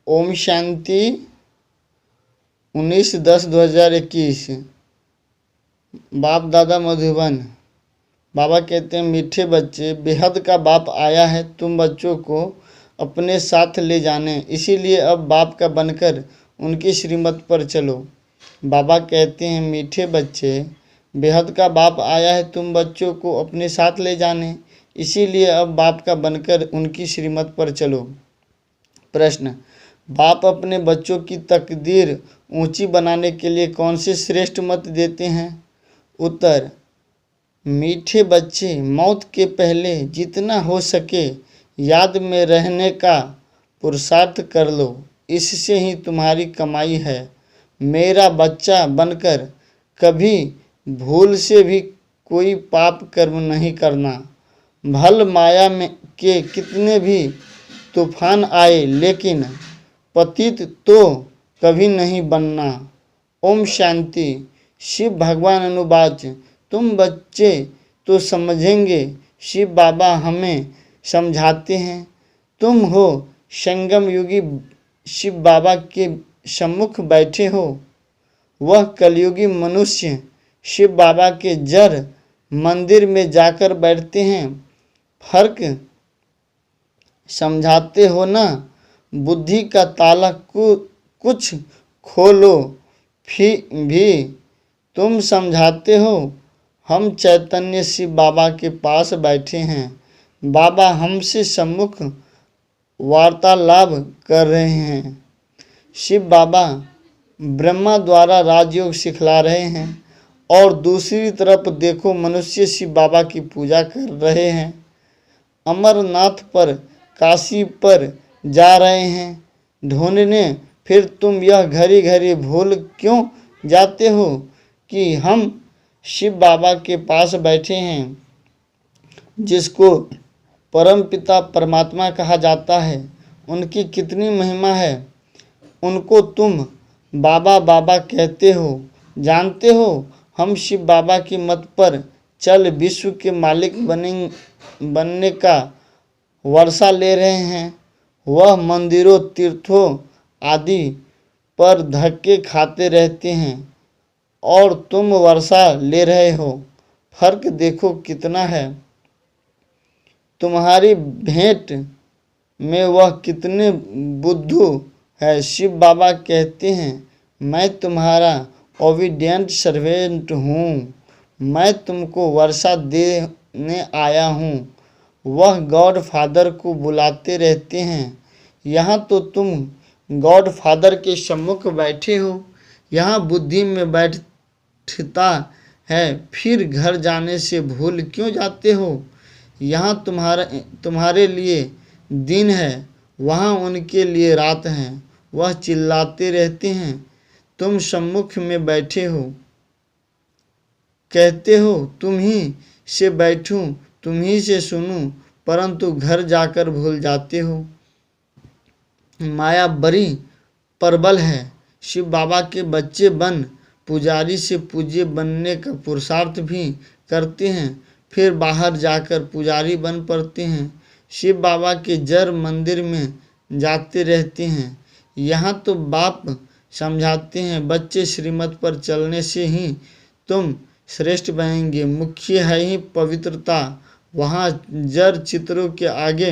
ओम शांति 19/10/2021। बाप दादा मधुबन। बाबा कहते हैं, मीठे बच्चे, बेहद का बाप आया है तुम बच्चों को अपने साथ ले जाने, इसीलिए अब बाप का बनकर उनकी श्रीमत पर चलो। बाबा कहते हैं, मीठे बच्चे, बेहद का बाप आया है तुम बच्चों को अपने साथ ले जाने, इसीलिए अब बाप का बनकर उनकी श्रीमत पर चलो। प्रश्न, बाप अपने बच्चों की तकदीर ऊंची बनाने के लिए कौन से श्रेष्ठ मत देते हैं? उत्तर, मीठे बच्चे, मौत के पहले जितना हो सके याद में रहने का पुरुषार्थ कर लो, इससे ही तुम्हारी कमाई है। मेरा बच्चा बनकर कभी भूल से भी कोई पाप कर्म नहीं करना। भल माया में के कितने भी तूफान आए लेकिन पतित तो कभी नहीं बनना। ओम शांति। शिव भगवान अनुवाच, तुम बच्चे तो समझेंगे, शिव बाबा हमें समझाते हैं। तुम हो संगम युगी, शिव बाबा के सम्मुख बैठे हो। वह कलयुगी मनुष्य शिव बाबा के जर मंदिर में जाकर बैठते हैं। फर्क समझाते हो ना? बुद्धि का ताला कुछ खोलो भी तुम समझाते हो। हम चैतन्य शिव बाबा के पास बैठे हैं। बाबा हमसे सम्मुख वार्तालाप कर रहे हैं। शिव बाबा ब्रह्मा द्वारा राजयोग सिखला रहे हैं और दूसरी तरफ देखो मनुष्य शिव बाबा की पूजा कर रहे हैं। अमरनाथ पर, काशी पर जा रहे हैं ढूंढने, फिर तुम यह घड़ी घड़ी भूल क्यों जाते हो कि हम शिव बाबा के पास बैठे हैं, जिसको परम पिता परमात्मा कहा जाता है। उनकी कितनी महिमा है, उनको तुम बाबा बाबा कहते हो। जानते हो, हम शिव बाबा की मत पर चल विश्व के मालिक बनने का वर्षा ले रहे हैं। वह मंदिरों, तीर्थों आदि पर धक्के खाते रहते हैं और तुम वर्षा ले रहे हो। फर्क देखो कितना है। तुम्हारी भेंट में वह कितने बुद्धू है। शिव बाबा कहते हैं, मैं तुम्हारा ओबीडिएंट सर्वेंट हूँ। मैं तुमको वर्षा देने आया हूँ। वह गॉड फादर को बुलाते रहते हैं। यहाँ तो तुम गॉड फादर के सम्मुख बैठे हो। यहाँ बुद्धि में बैठता है, फिर घर जाने से भूल क्यों जाते हो? यहाँ तुम्हारे लिए दिन है, वहाँ उनके लिए रात है। वह चिल्लाते रहते हैं, तुम सम्मुख में बैठे हो, कहते हो तुम ही से बैठूं, तुम ही से सुनूं, परंतु घर जाकर भूल जाते हो। माया बड़ी प्रबल है। शिव बाबा के बच्चे बन पुजारी से पूज्य बनने का पुरुषार्थ भी करते हैं, फिर बाहर जाकर पुजारी बन पड़ते हैं। शिव बाबा के जर मंदिर में जाते रहते हैं। यहाँ तो बाप समझाते हैं, बच्चे श्रीमत पर चलने से ही तुम श्रेष्ठ बनेंगे। मुख्य है ही पवित्रता। वहाँ जर चित्रों के आगे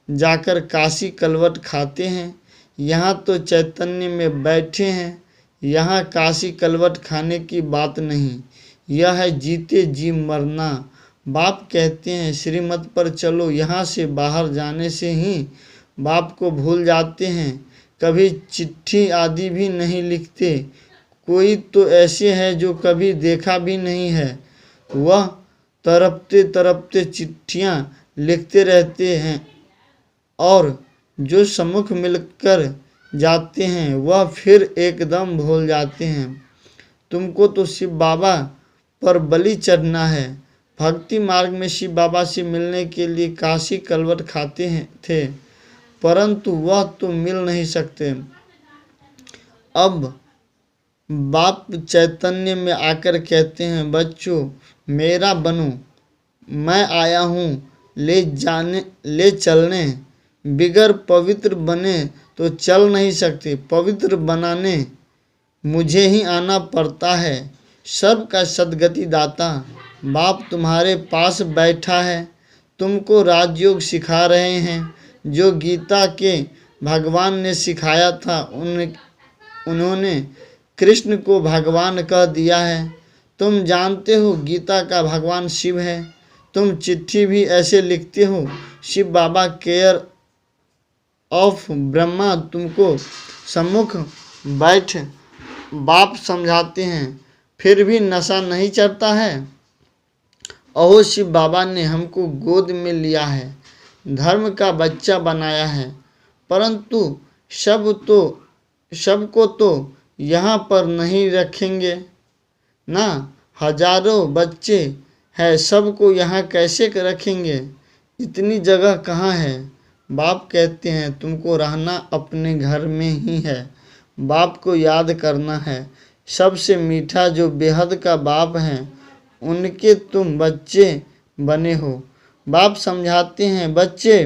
जाकर काशी कलवट खाते हैं। यहाँ तो चैतन्य में बैठे हैं। यहाँ काशी कलवट खाने की बात नहीं, यह है जीते जी मरना। बाप कहते हैं, श्रीमत पर चलो। यहाँ से बाहर जाने से ही बाप को भूल जाते हैं। कभी चिट्ठी आदि भी नहीं लिखते। कोई तो ऐसे है जो कभी देखा भी नहीं है। वह तरपते तरपते चिट्ठियाँ लिखते रहते हैं और जो सम्मुख मिलकर जाते हैं वह फिर एकदम भूल जाते हैं। तुमको तो शिव बाबा पर बलि चढ़ना है। भक्ति मार्ग में शिव बाबा से मिलने के लिए काशी कलवट खाते थे, परंतु वह तो मिल नहीं सकते। अब बाप चैतन्य में आकर कहते हैं, बच्चों मेरा बनो, मैं आया हूँ ले चलने। बिगर पवित्र बने तो चल नहीं सकते। पवित्र बनाने मुझे ही आना पड़ता है। सबका सद्गति दाता बाप तुम्हारे पास बैठा है, तुमको राजयोग सिखा रहे हैं। जो गीता के भगवान ने सिखाया था उन्होंने कृष्ण को भगवान कह दिया है। तुम जानते हो गीता का भगवान शिव है। तुम चिट्ठी भी ऐसे लिखते हो, शिव बाबा केयर ऑफ ब्रह्मा तुमको सम्मुख बैठ बाप समझाते हैं, फिर भी नशा नहीं चढ़ता है। अहो शिव बाबा ने हमको गोद में लिया है, धर्म का बच्चा बनाया है, परंतु सबको तो यहाँ पर नहीं रखेंगे ना। हजारों बच्चे हैं, सबको यहाँ कैसे रखेंगे? इतनी जगह कहाँ है? बाप कहते हैं तुमको रहना अपने घर में ही है। बाप को याद करना है। सबसे मीठा जो बेहद का बाप है, उनके तुम बच्चे बने हो। बाप समझाते हैं बच्चे,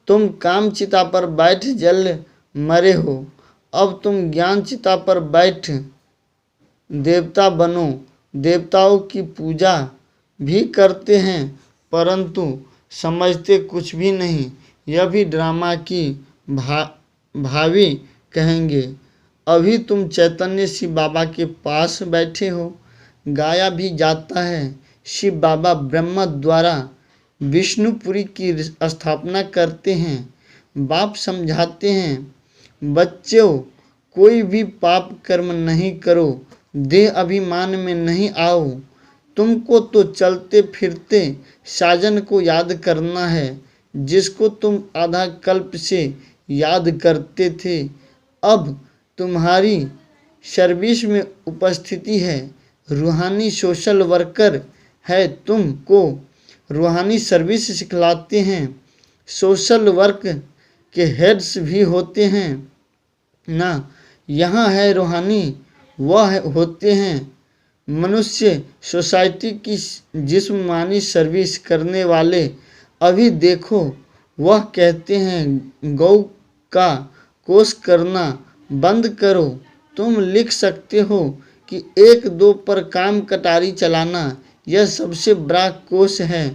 तुम काम चिता पर बैठ जल मरे हो, अब तुम ज्ञान चिता पर बैठ देवता बनो। देवताओं की पूजा भी करते हैं, परंतु समझते कुछ भी नहीं। यह भी ड्रामा की भावी कहेंगे। अभी तुम चैतन्य शिव बाबा के पास बैठे हो। गाया भी जाता है, शिव बाबा ब्रह्मा द्वारा विष्णुपुरी की स्थापना करते हैं। बाप समझाते हैं बच्चों, कोई भी पाप कर्म नहीं करो, देह अभिमान में नहीं आओ। तुमको तो चलते फिरते साजन को याद करना है, जिसको तुम आधा कल्प से याद करते थे। अब तुम्हारी सर्विस में उपस्थिति है। रूहानी सोशल वर्कर है, तुमको रूहानी सर्विस सिखलाते हैं। सोशल वर्क के हेड्स भी होते हैं ना। यहाँ है रूहानी, वह होते हैं मनुष्य सोसाइटी की जिस्मानी सर्विस करने वाले। अभी देखो, वह कहते हैं गौ का कोष करना बंद करो। तुम लिख सकते हो कि 1-2 पर काम कटारी चलाना यह सबसे बड़ा कोष है।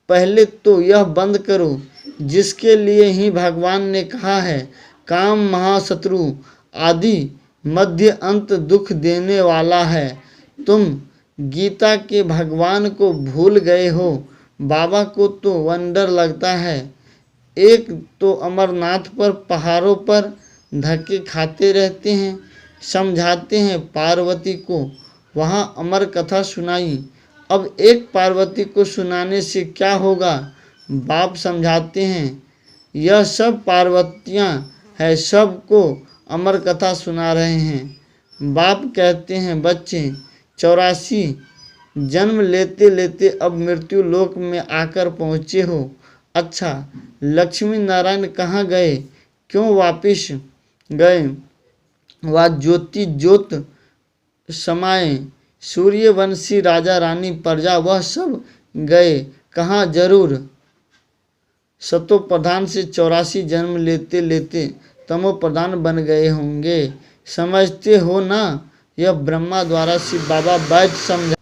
पहले तो यह बंद करो, जिसके लिए ही भगवान ने कहा है काम महाशत्रु आदि मध्य अंत दुख देने वाला है। तुम गीता के भगवान को भूल गए हो। बाबा को तो वंडर लगता है। एक तो अमरनाथ पर पहाड़ों पर धक्के खाते रहते हैं। समझाते हैं पार्वती को वहाँ अमर कथा सुनाई। अब एक पार्वती को सुनाने से क्या होगा? बाप समझाते हैं यह सब पार्वतियाँ है, सबको अमर कथा सुना रहे हैं। बाप कहते हैं बच्चे 84 जन्म लेते लेते अब मृत्यु लोक में आकर पहुँचे हो। अच्छा, लक्ष्मी नारायण कहाँ गए? क्यों वापिस गए? वह ज्योति ज्योत समाये सूर्यवंशी राजा रानी प्रजा वह सब गए कहाँ? जरूर सतो प्रधान से 84 जन्म लेते लेते तमो प्रधान बन गए होंगे। समझते हो ना? यह ब्रह्मा द्वारा शिव बाबा बैठ समझा।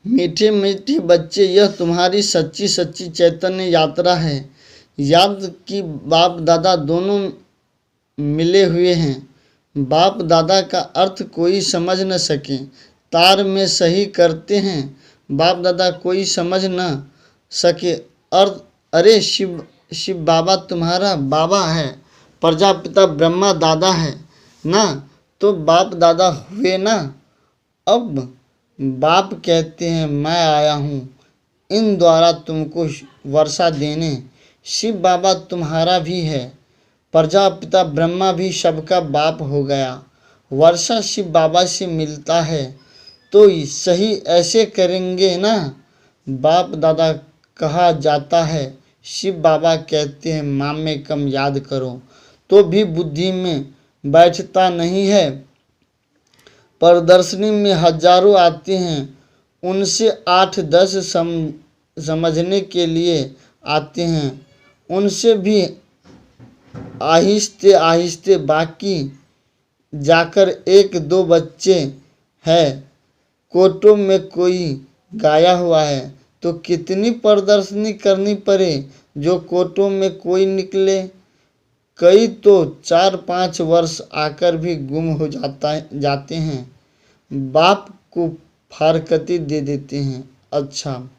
मीठे मीठे बच्चे, यह तुम्हारी सच्ची सच्ची चैतन्य यात्रा है। याद कि बाप दादा दोनों मिले हुए हैं। बाप दादा का अर्थ कोई समझ न सके, तार में सही करते हैं। बाप दादा कोई समझ न सके अर्थ। अरे शिव बाबा तुम्हारा बाबा है, प्रजापिता ब्रह्मा दादा है ना, तो बाप दादा हुए ना। अब बाप कहते हैं मैं आया हूँ इन द्वारा तुमको वर्षा देने। शिव बाबा तुम्हारा भी है, प्रजापिता ब्रह्मा भी सबका बाप हो गया। वर्षा शिव बाबा से मिलता है तो सही ऐसे करेंगे ना। बाप दादा कहा जाता है, शिव बाबा कहते हैं माँ में कम याद करो, तो भी बुद्धि में बैठता नहीं है। प्रदर्शनी में हजारों आते हैं, उनसे 8-10 समझने के लिए आते हैं, उनसे भी आहिस्ते आहिस्ते बाकी जाकर एक दो बच्चे हैं। कोर्टों में कोई गाया हुआ है तो कितनी प्रदर्शनी करनी पड़े जो कोर्टों में कोई निकले। कई तो 4-5 वर्ष आकर भी गुम हो जाते हैं, बाप को फारकती दे देते हैं। अच्छा,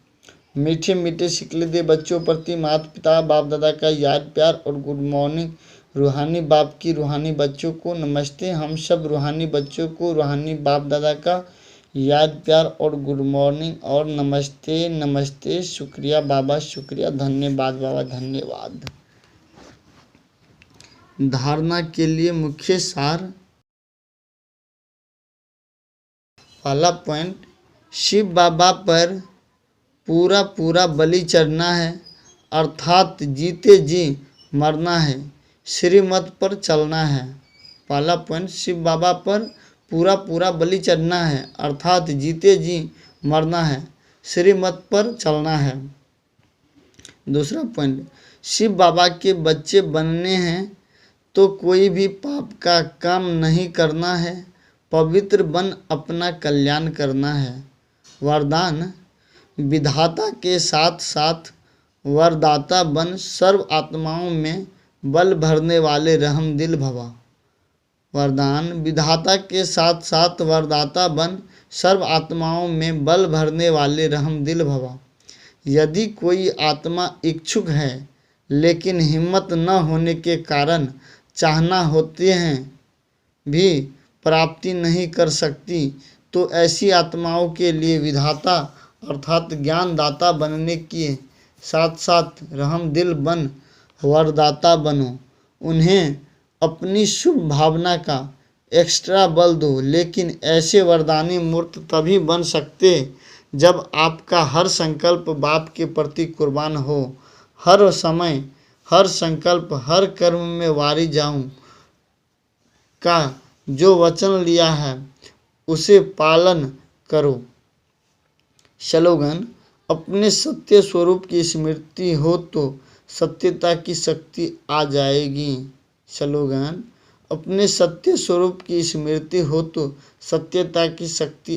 मीठे मीठे शिकले दे बच्चों प्रति माता पिता बाप दादा का याद प्यार और गुड मॉर्निंग। रूहानी बाप की रूहानी बच्चों को नमस्ते। हम सब रूहानी बच्चों को रूहानी बाप दादा का याद प्यार और गुड मॉर्निंग और नमस्ते नमस्ते। शुक्रिया बाबा, शुक्रिया, धन्यवाद बाबा, धन्यवाद। धारणा के लिए मुख्य सार। पहला पॉइंट, शिव बाबा पर पूरा पूरा बलि चढ़ना है, अर्थात जीते जी मरना है, श्रीमत पर चलना है। पहला पॉइंट, शिव बाबा पर पूरा पूरा बलि चढ़ना है, अर्थात जीते जी मरना है, श्रीमत पर चलना है। दूसरा पॉइंट, शिव बाबा के बच्चे बनने हैं तो कोई भी पाप का काम नहीं करना है, पवित्र बन अपना कल्याण करना है। वरदान, विधाता के साथ साथ वरदाता बन सर्व आत्माओं में बल भरने वाले रहमदिल भवा। वरदान, विधाता के साथ साथ वरदाता बन सर्व आत्माओं में बल भरने वाले रहमदिल भवा। यदि कोई आत्मा इच्छुक है लेकिन हिम्मत न होने के कारण चाहना होते हैं भी प्राप्ति नहीं कर सकती, तो ऐसी आत्माओं के लिए विधाता अर्थात ज्ञानदाता बनने के साथ साथ रहमदिल बन वरदाता बनो। उन्हें अपनी शुभ भावना का एक्स्ट्रा बल दो। लेकिन ऐसे वरदानी मूर्त तभी बन सकते जब आपका हर संकल्प बाप के प्रति कुर्बान हो। हर समय, हर संकल्प, हर कर्म में वारी जाऊं का जो वचन लिया है उसे पालन करो। स्लोगन, अपने सत्य स्वरूप की स्मृति हो तो सत्यता की शक्ति आ जाएगी। स्लोगन, अपने सत्य स्वरूप की स्मृति हो तो सत्यता की शक्ति